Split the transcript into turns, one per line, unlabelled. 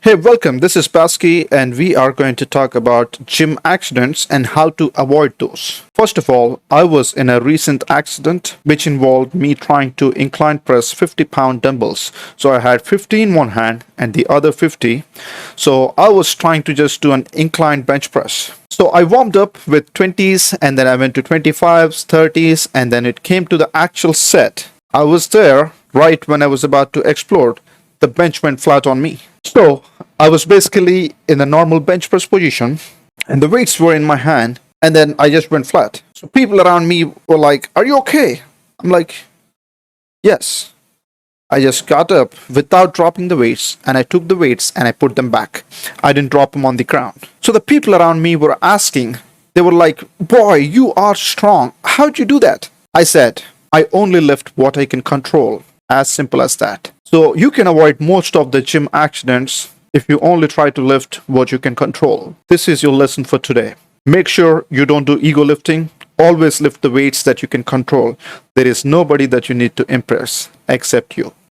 Hey, welcome. This is Pasky, and we are going to talk about gym accidents and how to avoid those. First of all, I was in a recent accident which involved me trying to incline press 50-pound dumbbells. So I had 50 in one hand and the other 50. So I was trying to just do an incline bench press. So I warmed up with 20s and then I went to 25s, 30s, and then it came to the actual set. I was there right when I was about to explode. The bench went flat on me. So I was basically in a normal bench press position and the weights were in my hand and then I just went flat. So people around me were like, "Are you okay?" I'm like, "Yes." I just got up without dropping the weights and I took the weights and I put them back. I didn't drop them on the ground. So the people around me were asking, they were like, "Boy, you are strong. How'd you do that?" I said, "I only lift what I can control." As simple as that. So you can avoid most of the gym accidents if you only try to lift what you can control. This is your lesson for today. Make sure you don't do ego lifting. Always lift the weights that you can control. There is nobody that you need to impress except you.